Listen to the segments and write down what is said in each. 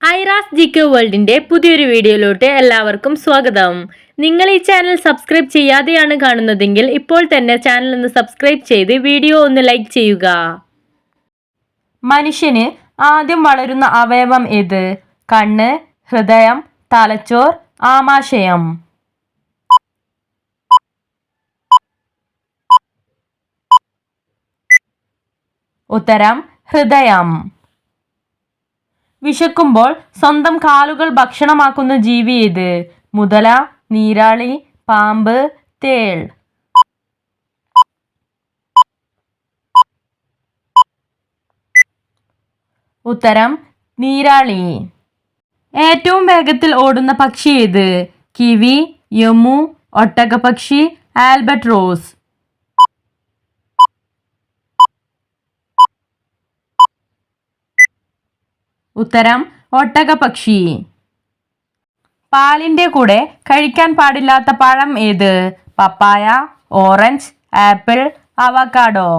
Aira's GK വേൾഡിന്റെ പുതിയൊരു വീഡിയോയിലോട്ട് എല്ലാവർക്കും സ്വാഗതം. നിങ്ങൾ ഈ ചാനൽ സബ്സ്ക്രൈബ് ചെയ്യാതെയാണ് കാണുന്നതെങ്കിൽ ഇപ്പോൾ തന്നെ ചാനൽ ഒന്ന് സബ്സ്ക്രൈബ് ചെയ്ത് വീഡിയോ ഒന്ന് ലൈക്ക് ചെയ്യുക. മനുഷ്യന് ആദ്യം വളരുന്ന അവയവം ഏത്? കണ്ണ്, ഹൃദയം, തലച്ചോർ, ആമാശയം. ഉത്തരം ഹൃദയം. വിശക്കുമ്പോൾ സ്വന്തം കാലുകൾ ഭക്ഷണമാക്കുന്ന ജീവി ഏത്? മുതല, നീരാളി, പാമ്പ്, തേൾ. ഉത്തരം നീരാളി. ഏറ്റവും വേഗത്തിൽ ഓടുന്ന പക്ഷി ഏത്? കിവി, യമു, ഒട്ടകപക്ഷി, ആൽബട്രോസ്. ഉത്തരം ഒട്ടകപക്ഷി. പാലിന്റെ കൂടെ കഴിക്കാൻ പാടില്ലാത്ത പഴം ഏത്? പപ്പായ, ഓറഞ്ച്, ആപ്പിൾ, അവക്കാഡോ.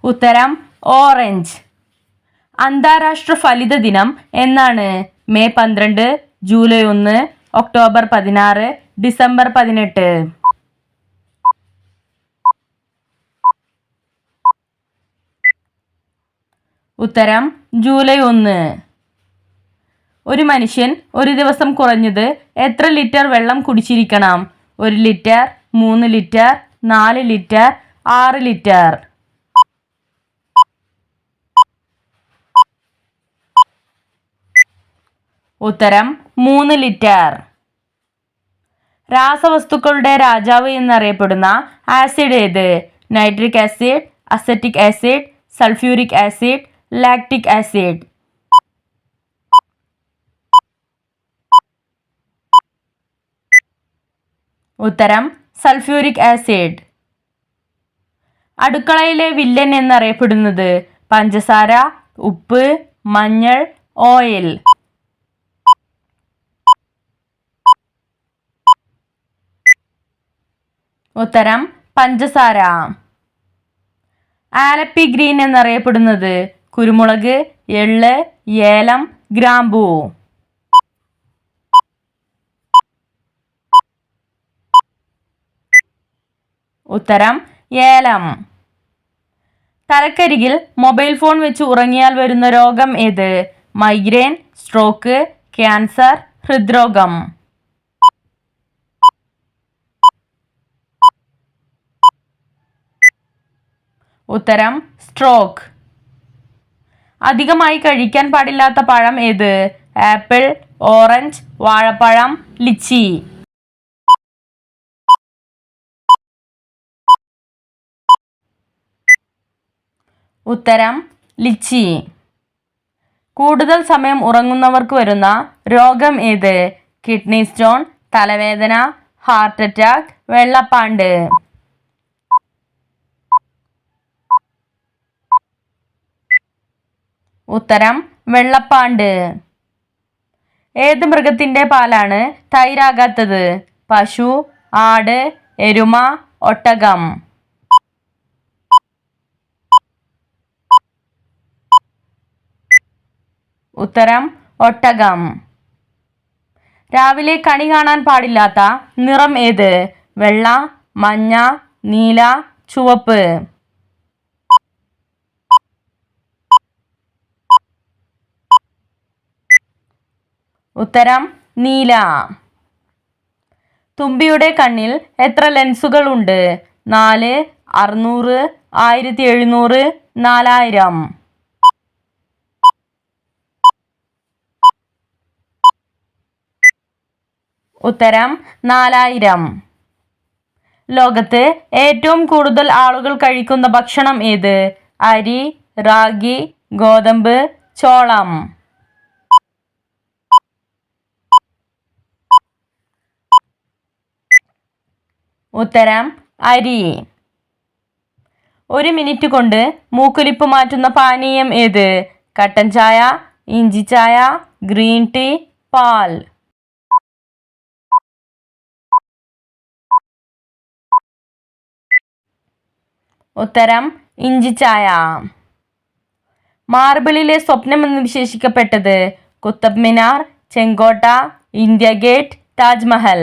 ഉത്തരം ഓറഞ്ച്. അന്താരാഷ്ട്ര ഫലിത ദിനം എന്നാണ്? May 12, July 1, October 16, December 18. ഉത്തരം ജൂലൈ 1. ഒരു മനുഷ്യൻ ഒരു ദിവസം കുറഞ്ഞത് എത്ര ലിറ്റർ വെള്ളം കുടിച്ചിരിക്കണം? 1 ലിറ്റർ, 3 ലിറ്റർ, 4 ലിറ്റർ, 6 ലിറ്റർ. ഉത്തരം 3 ലിറ്റർ. രാസവസ്തുക്കളുടെ രാജാവ് എന്നറിയപ്പെടുന്ന ആസിഡ് ഏത്? Nitric acid, acetic acid, sulphuric acid, lactic acid. ഉത്തരം സൾഫ്യൂരിക് ആസിഡ്. അടുക്കളയിലെ വില്ലൻ എന്നറിയപ്പെടുന്നത്? പഞ്ചസാര, ഉപ്പ്, മഞ്ഞൾ, ഓയിൽ. ഉത്തരം പഞ്ചസാര. ആലപ്പി ഗ്രീൻ എന്നറിയപ്പെടുന്നത്? കുരുമുളക്, എള്ള്, ഏലം, ഗ്രാമ്പൂ. ഉത്തരം ഏലം. തലക്കരികിൽ മൊബൈൽ ഫോൺ വെച്ച് ഉറങ്ങിയാൽ വരുന്ന രോഗം ഏത്? മൈഗ്രെയിൻ, സ്ട്രോക്ക്, ക്യാൻസർ, ഹൃദ്രോഗം. ഉത്തരം സ്ട്രോക്ക്. അധികമായി കഴിക്കാൻ പാടില്ലാത്ത പഴം ഏത്? ആപ്പിൾ, ഓറഞ്ച്, വാഴപ്പഴം, ലിച്ചി. ഉത്തരം ലിച്ചി. കൂടുതൽ സമയം ഉറങ്ങുന്നവർക്ക് വരുന്ന രോഗം ഏത്? കിഡ്നി സ്റ്റോൺ, തലവേദന, ഹാർട്ട് അറ്റാക്ക്, വെള്ളപ്പാണ്ട്. ഉത്തരം വെള്ളപ്പാണ്ട്. ഏത് മൃഗത്തിന്റെ പാലാണ് തൈരാകാത്തത്? പശു, ആട്, എരുമ, ഒട്ടകം. ഉത്തരം ഒട്ടകം. രാവിലെ കണി കാണാൻ പാടില്ലാത്ത നിറം ഏത്? വെള്ള, മഞ്ഞ, നീല, ചുവപ്പ്. ഉത്തരം നീല. തുമ്പിയുടെ കണ്ണിൽ എത്ര ലെൻസുകൾ ഉണ്ട്? 4, 600, 1700, 4000. ഉത്തരം 4000. ലോകത്ത് ഏറ്റവും കൂടുതൽ ആളുകൾ കഴിക്കുന്ന ഭക്ഷണം ഏത്? അരി, റാഗി, ഗോതമ്പ്, ചോളം. ഉത്തരം അരി. 1 മിനിറ്റ് കൊണ്ട് മൂക്കൊലിപ്പ് മാറ്റുന്ന പാനീയം ഏത്? കട്ടൻ ചായ, ഇഞ്ചി ചായ, ഗ്രീൻ ടീ, പാൽ. ഉത്തരം ഇഞ്ചിച്ചായ. മാർബിളിലെ സ്വപ്നം എന്ന് വിശേഷിക്കപ്പെട്ടത് കുത്തബ് മിനാർ, ചെങ്കോട്ട, ഇന്ത്യ ഗേറ്റ്, താജ്മഹൽ.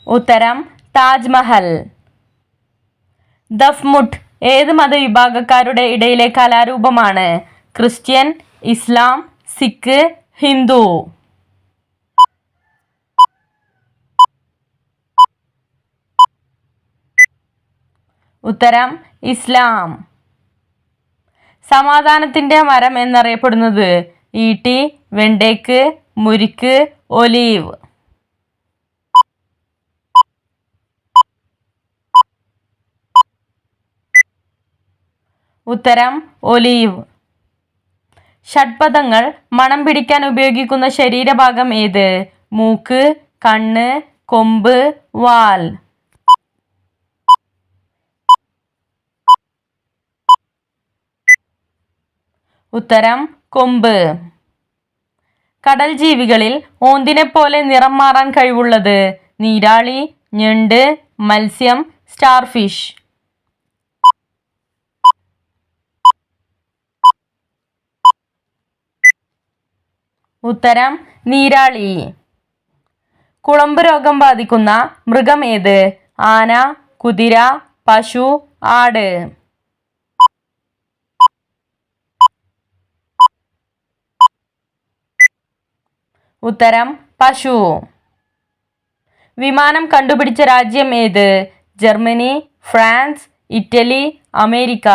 ഉത്തരം താജ്മഹൽ. ദഫ്മുട്ട് ഏത് മതവിഭാഗക്കാരുടെ ഇടയിലെ കലാരൂപമാണ്? ക്രിസ്ത്യൻ, ഇസ്ലാം, സിഖ്, ഹിന്ദു. ഉത്തരം ഇസ്ലാം. സമാധാനത്തിന്റെ മരം എന്നറിയപ്പെടുന്നത്? ഈട്ടി, വെണ്ടേക്ക്, മുരിക്ക്, ഒലീവ്. ഉത്തരം ഒലീവ്. ഷഡ്പദങ്ങൾ മണം പിടിക്കാൻ ഉപയോഗിക്കുന്ന ശരീരഭാഗം ഏത്? മൂക്ക്, കണ്ണ്, കൊമ്പ്, വാൽ. ഉത്തരം കൊമ്പ്. കടൽ ജീവികളിൽ ഓന്തിനെപ്പോലെ നിറം മാറാൻ കഴിവുള്ളത്? നീരാളി, ഞണ്ട്, മത്സ്യം, സ്റ്റാർഫിഷ്. ഉത്തരം നീരാളി. കുളമ്പ് രോഗം ബാധിക്കുന്ന മൃഗം ഏത്? ആന, കുതിര, പശു, ആട്. ഉത്തരം പശു. വിമാനം കണ്ടുപിടിച്ച രാജ്യം ഏത്? Germany, France, Italy, America.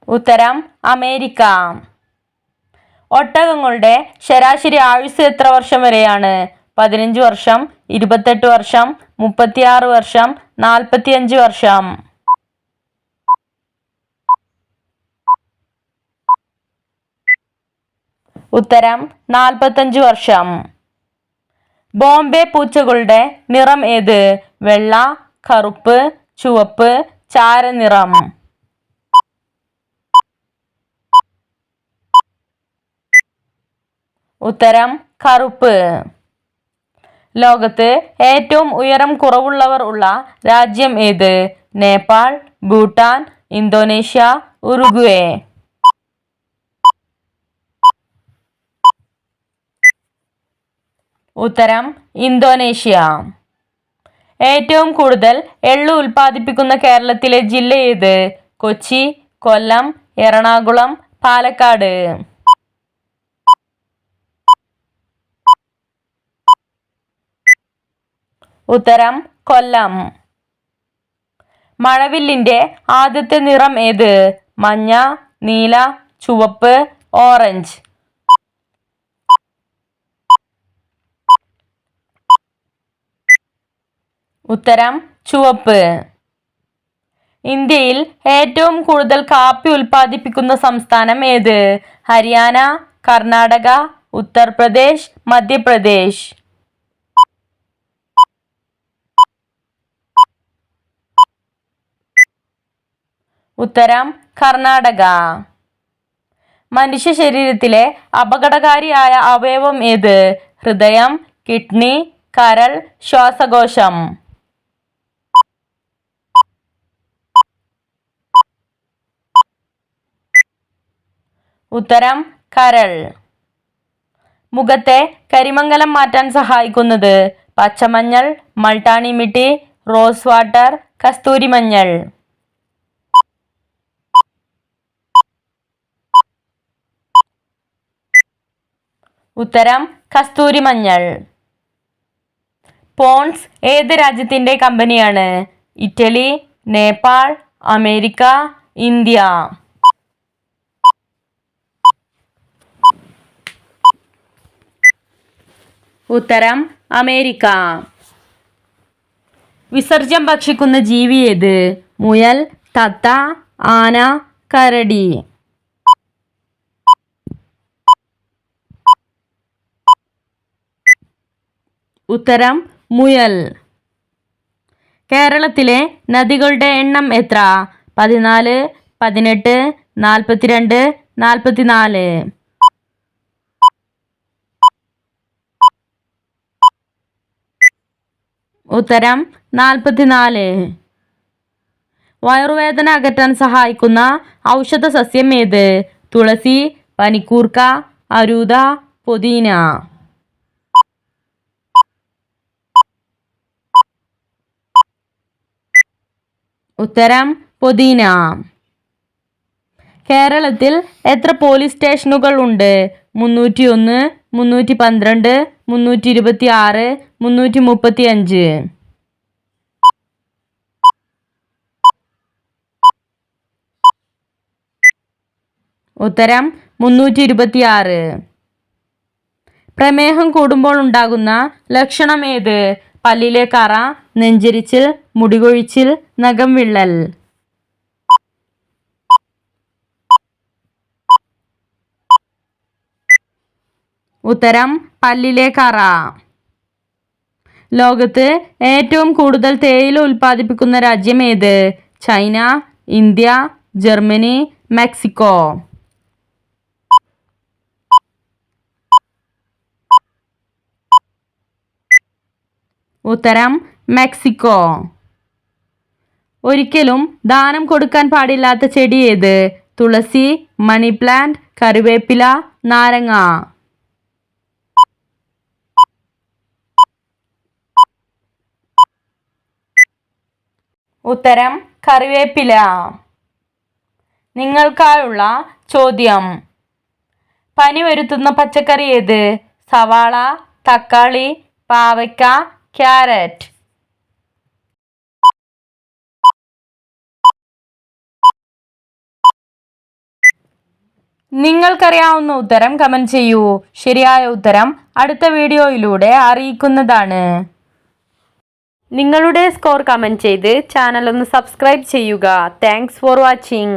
ഉത്തരം അമേരിക്ക. ഒട്ടകങ്ങളുടെ ശരാശരി ആയുസ് എത്ര വർഷം വരെയാണ്? 15 വർഷം, 28 വർഷം, 36 വർഷം, 45 വർഷം. ഉത്തരം 45 വർഷം. ബോംബെ പൂച്ചകളുടെ നിറം ഏത്? വെള്ള, കറുപ്പ്, ചുവപ്പ്, ചാരനിറം. ഉത്തരം കറുപ്പ്. ലോകത്ത് ഏറ്റവും ഉയരം കുറവുള്ളവർ ഉള്ള രാജ്യം ഏത്? Nepal, Bhutan, Indonesia, Uruguay. ഉത്തരം ഇന്തോനേഷ്യ. ഏറ്റവും കൂടുതൽ എള്ള് ഉൽപ്പാദിപ്പിക്കുന്ന കേരളത്തിലെ ജില്ല ഏത്? കൊച്ചി, കൊല്ലം, എറണാകുളം, പാലക്കാട്. ഉത്തരം കൊല്ലം. മഴവില്ലിന്റെ ആദ്യത്തെ നിറം ഏത്? മഞ്ഞ, നീല, ചുവപ്പ്, ഓറഞ്ച്. ഉത്തരം ചുവപ്പ്. ഇന്ത്യയിൽ ഏറ്റവും കൂടുതൽ കാപ്പി ഉൽപ്പാദിപ്പിക്കുന്ന സംസ്ഥാനം ഏത്? ഹരിയാന, കർണാടക, ഉത്തർപ്രദേശ്, മധ്യപ്രദേശ്. ഉത്തരം കർണാടക. മനുഷ്യ ശരീരത്തിലെ അപകടകാരിയായ അവയവം ഏത്? ഹൃദയം, കിഡ്നി, കരൾ, ശ്വാസകോശം. ഉത്തരം കരൾ. മുഖത്തെ കരിമംഗലം മാറ്റാൻ സഹായിക്കുന്നത്? പച്ചമഞ്ഞൾ, മൾട്ടാണി മിട്ടി, റോസ് വാട്ടർ, കസ്തൂരി മഞ്ഞൾ. ഉത്തരം കസ്തൂരി മഞ്ഞൾ. പോൺസ് ഏത് രാജ്യത്തിന്റെ കമ്പനിയാണ്? Italy, Nepal, America, India. ഉത്തരം അമേരിക്ക. വിസർജ്യം ഭക്ഷിക്കുന്ന ജീവി ഏത്? മുയൽ, തത്ത, ആന, കരടി. ഉത്തരം മുയൽ. കേരളത്തിലെ നദികളുടെ എണ്ണം എത്ര? 14, 18, 42, 44. ഉത്തരം 44. വയറുവേദന അകറ്റാൻ സഹായിക്കുന്ന ഔഷധ സസ്യം ഏത്? തുളസി, പനിക്കൂർക്ക, അരൂത, പുതിന. ഉത്തരം പുതിന. കേരളത്തിൽ എത്ര പോലീസ് സ്റ്റേഷനുകൾ ഉണ്ട്? 301, 312, 326, 335. ഉത്തരം 326. പ്രമേഹം കൂടുമ്പോൾ ഉണ്ടാകുന്ന ലക്ഷണം ഏത്? പല്ലിലെ കറ, നെഞ്ചരിച്ചിൽ, മുടികൊഴിച്ചിൽ, നഖം വിള്ളൽ. ഉത്തരം പല്ലിലെ കറ. ലോകത്ത് ഏറ്റവും കൂടുതൽ തേയില ഉൽപ്പാദിപ്പിക്കുന്ന രാജ്യം ഏത്? China, India, Germany, Mexico. ഉത്തരം മെക്സിക്കോ. ഒരിക്കലും ദാനം കൊടുക്കാൻ പാടില്ലാത്ത ചെടി ഏത്? തുളസി, മണി പ്ലാന്റ്, കറിവേപ്പില, നാരങ്ങ. ഉത്തരം കറിവേപ്പില. നിങ്ങൾക്കായുള്ള ചോദ്യം: പനി വരുത്തുന്ന പച്ചക്കറി ഏത്? സവാള, തക്കാളി, പാവയ്ക്ക, ക്യാരറ്റ്. നിങ്ങൾക്കറിയാവുന്ന ഉത്തരം കമന്റ് ചെയ്യൂ. ശരിയായ ഉത്തരം അടുത്ത വീഡിയോയിലൂടെ അറിയിക്കുന്നതാണ്. നിങ്ങളുടെ സ്കോർ കമന്റ് ചെയ്ത് ചാനൽ ഒന്ന് സബ്സ്ക്രൈബ് ചെയ്യുക. Thanks for watching.